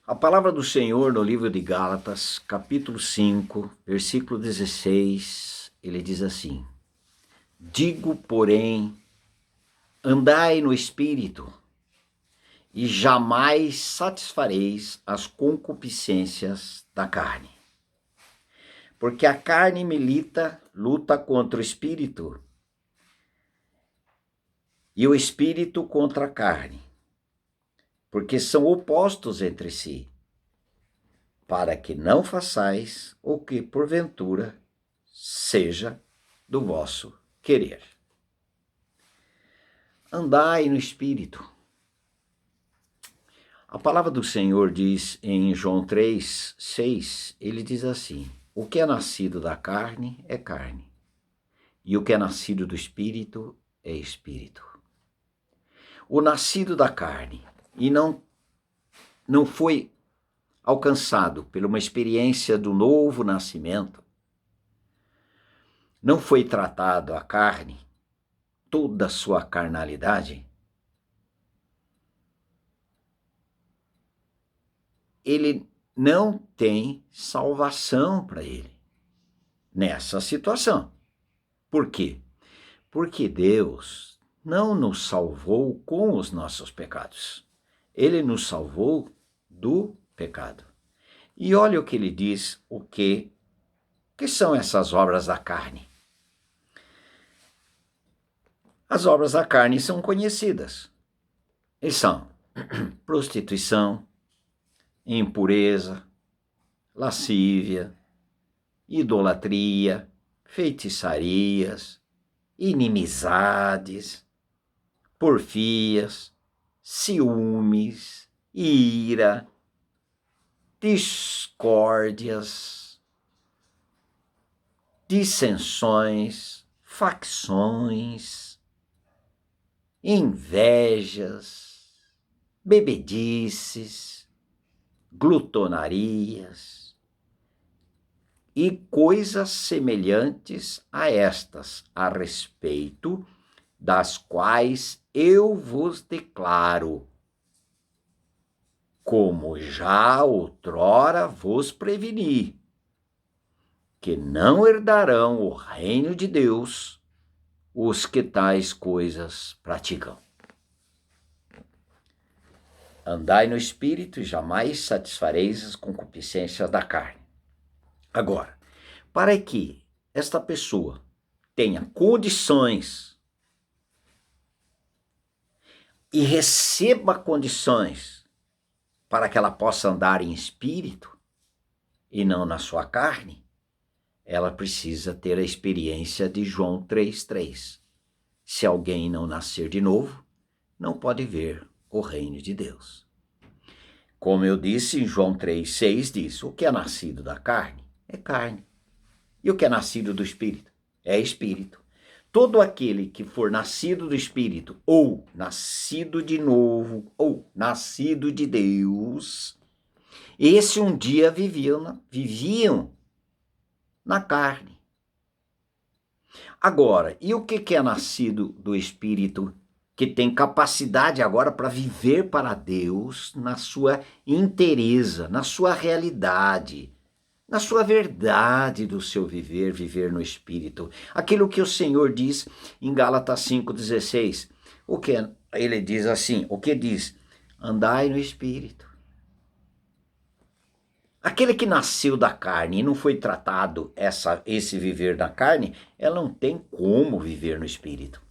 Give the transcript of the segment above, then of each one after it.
A palavra do Senhor no livro de Gálatas, capítulo 5, versículo 16, ele diz assim: Digo, porém, andai no Espírito, e jamais satisfareis as concupiscências da carne. Porque a carne luta contra o Espírito, e o Espírito contra a carne, porque são opostos entre si, para que não façais o que porventura seja do vosso querer. Andai no Espírito. A palavra do Senhor diz em João 3:6, ele diz assim: o que é nascido da carne é carne, e o que é nascido do Espírito é Espírito. O nascido da carne e não foi alcançado por uma experiência do novo nascimento, não foi tratado a carne, toda a sua carnalidade, ele não tem salvação para ele nessa situação. Por quê? Porque Deus não nos salvou com os nossos pecados. Ele nos salvou do pecado. E olha o que ele diz, o que são essas obras da carne. As obras da carne são conhecidas. Eles são prostituição, impureza, lascívia, idolatria, feitiçarias, inimizades, porfias, ciúmes, ira, discórdias, dissensões, facções, invejas, bebedices, glutonarias e coisas semelhantes a estas, a respeito das quais eu vos declaro, como já outrora vos preveni, que não herdarão o reino de Deus os que tais coisas praticam. Andai no Espírito e jamais satisfareis as concupiscências da carne. Agora, para que esta pessoa tenha condições e receba condições para que ela possa andar em espírito e não na sua carne, ela precisa ter a experiência de João 3:3. Se alguém não nascer de novo, não pode ver o reino de Deus. Como eu disse, em João 3:6 diz: o que é nascido da carne é carne, e o que é nascido do Espírito é Espírito. Todo aquele que for nascido do Espírito, ou nascido de novo, ou nascido de Deus, esse um dia viviam na carne. Agora, e o que é nascido do Espírito, que tem capacidade agora para viver para Deus na sua inteireza, na sua realidade, na sua verdade do seu viver no Espírito. Aquilo que o Senhor diz em Gálatas 5:16. O que ele diz assim, o que diz? Andai no Espírito. Aquele que nasceu da carne e não foi tratado esse viver da carne, ela não tem como viver no Espírito.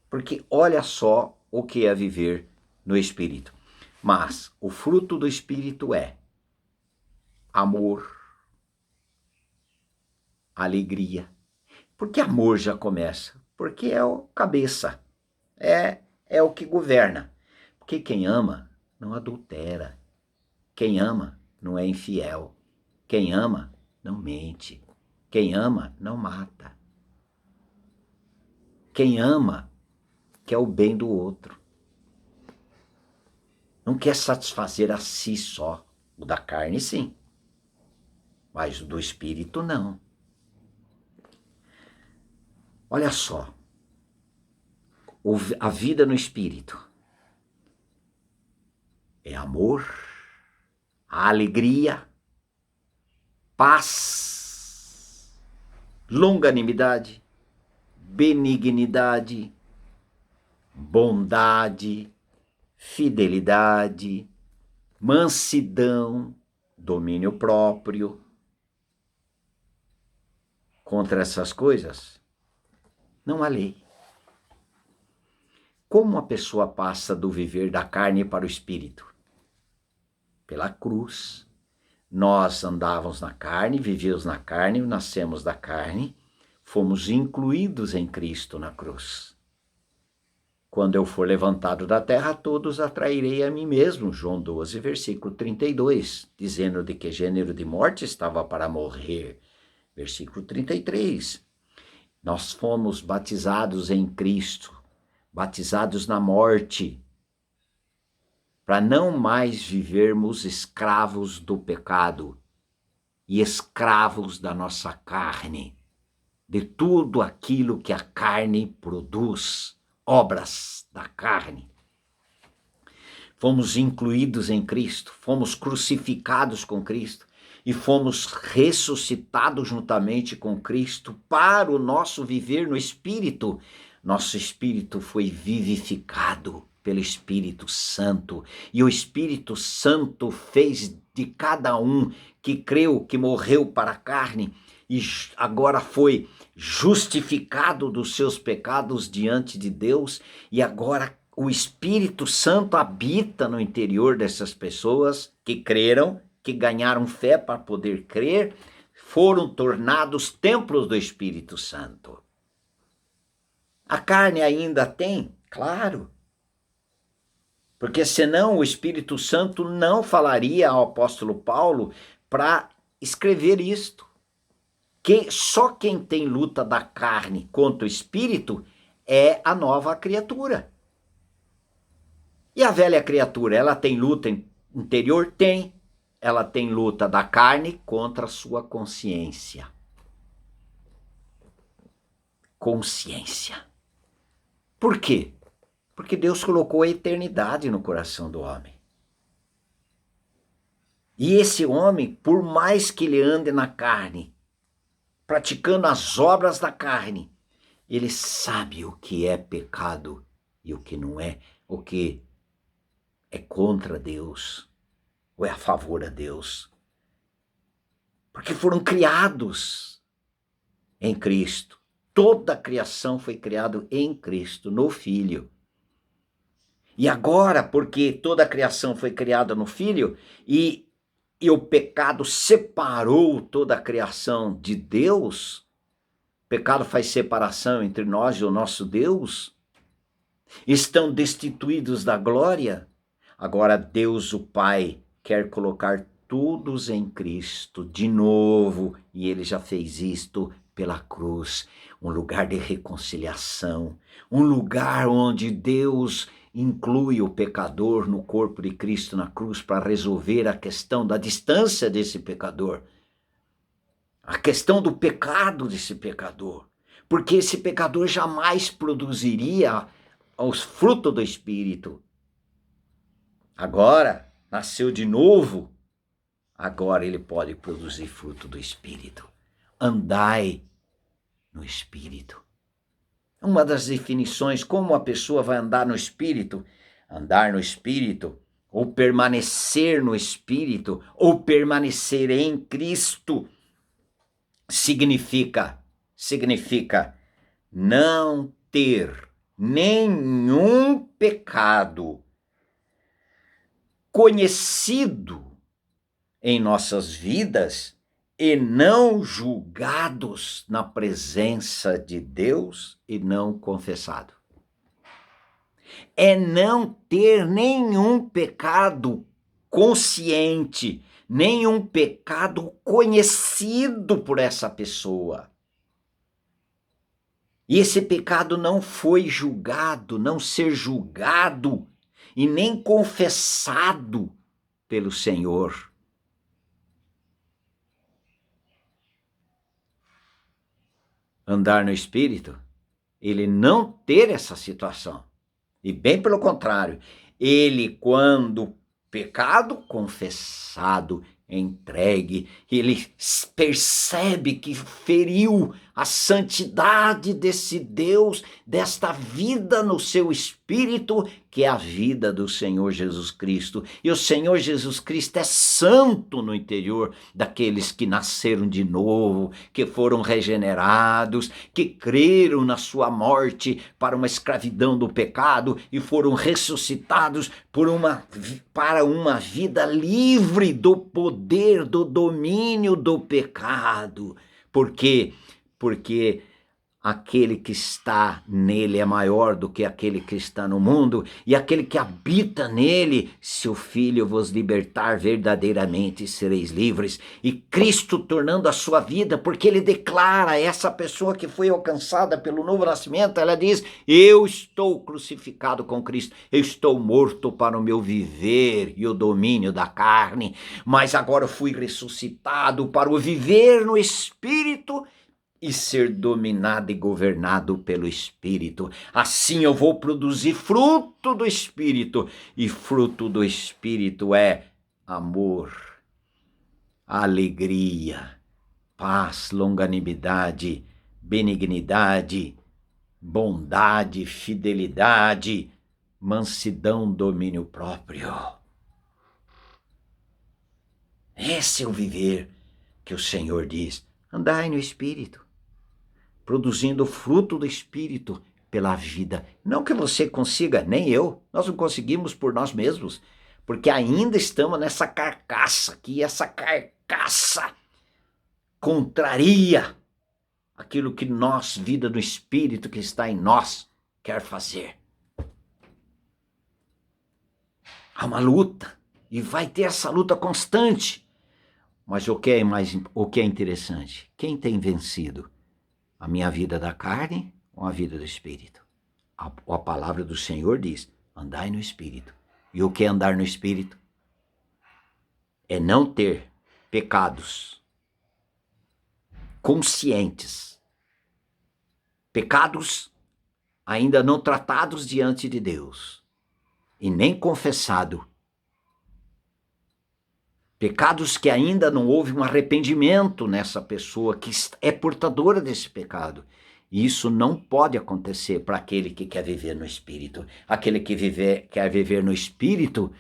Porque olha só o que é viver no Espírito. Mas o fruto do Espírito é amor, alegria. Porque amor já começa? Porque é o cabeça, é o que governa. Porque quem ama não adultera. Quem ama não é infiel. Quem ama não mente. Quem ama não mata. Quem ama quer o bem do outro. Não quer satisfazer a si só. O da carne, sim. Mas o do espírito, não. Olha só. A vida no espírito é amor, a alegria, paz, longanimidade, benignidade, bondade, fidelidade, mansidão, domínio próprio. Contra essas coisas, não há lei. Como a pessoa passa do viver da carne para o espírito? Pela cruz. Nós andávamos na carne, vivíamos na carne, nascemos da carne, fomos incluídos em Cristo na cruz. Quando eu for levantado da terra, todos atrairei a mim mesmo, João 12, versículo 32, dizendo de que gênero de morte estava para morrer. Versículo 33, nós fomos batizados em Cristo, batizados na morte, para não mais vivermos escravos do pecado e escravos da nossa carne, de tudo aquilo que a carne produz, obras da carne. Fomos incluídos em Cristo, fomos crucificados com Cristo e fomos ressuscitados juntamente com Cristo para o nosso viver no Espírito. Nosso espírito foi vivificado pelo Espírito Santo, e o Espírito Santo fez de cada um que creu, que morreu para a carne, e agora foi justificado dos seus pecados diante de Deus, e agora o Espírito Santo habita no interior dessas pessoas que creram, que ganharam fé para poder crer, foram tornados templos do Espírito Santo. A carne ainda tem? Claro. Porque senão o Espírito Santo não falaria ao apóstolo Paulo para escrever isto. Que só quem tem luta da carne contra o Espírito é a nova criatura. E a velha criatura, ela tem luta interior? Tem. Ela tem luta da carne contra a sua consciência. Consciência. Por quê? Porque Deus colocou a eternidade no coração do homem. E esse homem, por mais que ele ande na carne, praticando as obras da carne, ele sabe o que é pecado e o que não é, o que é contra Deus ou é a favor a Deus. Porque foram criados em Cristo. Toda a criação foi criada em Cristo, no Filho. E agora, porque toda a criação foi criada no Filho, e o pecado separou toda a criação de Deus, o pecado faz separação entre nós e o nosso Deus, estão destituídos da glória, agora Deus o Pai quer colocar todos em Cristo de novo, e Ele já fez isto pela cruz, um lugar de reconciliação, um lugar onde Deus inclui o pecador no corpo de Cristo na cruz para resolver a questão da distância desse pecador, a questão do pecado desse pecador, porque esse pecador jamais produziria os frutos do Espírito. Agora, nasceu de novo, agora ele pode produzir fruto do Espírito. Andai no Espírito. Uma das definições, como a pessoa vai andar no Espírito, ou permanecer no Espírito, ou permanecer em Cristo, significa não ter nenhum pecado conhecido em nossas vidas e não julgados na presença de Deus e não confessado. É não ter nenhum pecado consciente, nenhum pecado conhecido por essa pessoa. E esse pecado não foi julgado, não ser julgado e nem confessado pelo Senhor. Andar no Espírito, ele não ter essa situação. E bem pelo contrário, ele quando Pecado confessado, entregue. Ele percebe que feriu a santidade desse Deus, desta vida no seu espírito, que é a vida do Senhor Jesus Cristo. E o Senhor Jesus Cristo é santo no interior daqueles que nasceram de novo, que foram regenerados, que creram na sua morte para uma escravidão do pecado e foram ressuscitados para uma vida livre do poder, do domínio do pecado. Por quê? Porque aquele que está nele é maior do que aquele que está no mundo, e aquele que habita nele, se o Filho vos libertar, verdadeiramente sereis livres. E Cristo tornando a sua vida, porque ele declara, essa pessoa que foi alcançada pelo novo nascimento, ela diz: eu estou crucificado com Cristo, eu estou morto para o meu viver e o domínio da carne, mas agora eu fui ressuscitado para o viver no Espírito e ser dominado e governado pelo Espírito. Assim eu vou produzir fruto do Espírito, e fruto do Espírito é amor, alegria, paz, longanimidade, benignidade, bondade, fidelidade, mansidão, domínio próprio. Esse é o viver que o Senhor diz: andai no Espírito, produzindo o fruto do Espírito pela vida. Não que você consiga, nem eu, nós não conseguimos por nós mesmos, porque ainda estamos nessa carcaça aqui, essa carcaça contraria aquilo que nós, vida do Espírito que está em nós, quer fazer. Há uma luta, e vai ter essa luta constante. Mas o que é interessante? Quem tem vencido? A minha vida da carne ou a vida do Espírito? A palavra do Senhor diz: andai no Espírito. E o que é andar no Espírito? É não ter pecados conscientes, pecados ainda não tratados diante de Deus e nem confessado, pecados que ainda não houve um arrependimento nessa pessoa que é portadora desse pecado. E isso não pode acontecer para aquele que quer viver no Espírito. Aquele que quer viver no Espírito,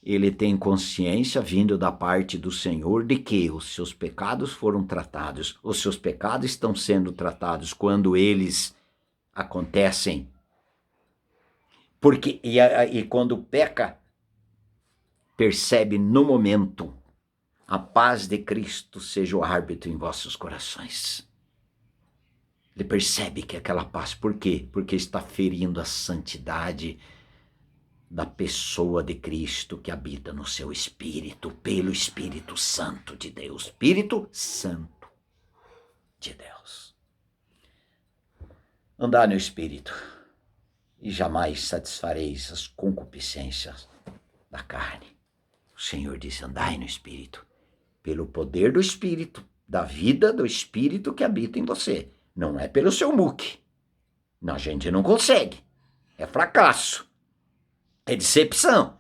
ele tem consciência vindo da parte do Senhor de que os seus pecados foram tratados. Os seus pecados estão sendo tratados quando eles acontecem. Porque e quando peca, percebe no momento: a paz de Cristo seja o árbitro em vossos corações. Ele percebe que aquela paz, por quê? Porque está ferindo a santidade da pessoa de Cristo que habita no seu espírito, pelo Espírito Santo de Deus. Espírito Santo de Deus. Andar no Espírito, e jamais satisfareis as concupiscências da carne. O Senhor disse: andai no Espírito, pelo poder do Espírito, da vida do Espírito que habita em você. Não é pelo seu muque. A gente não consegue. É fracasso. É decepção.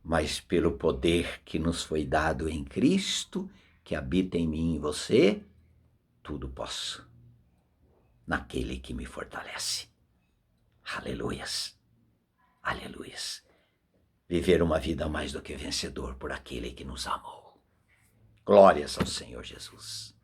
Mas pelo poder que nos foi dado em Cristo, que habita em mim e em você, tudo posso, naquele que me fortalece. Aleluias. Aleluias. Viver uma vida mais do que vencedor por aquele que nos amou. Glórias ao Senhor Jesus.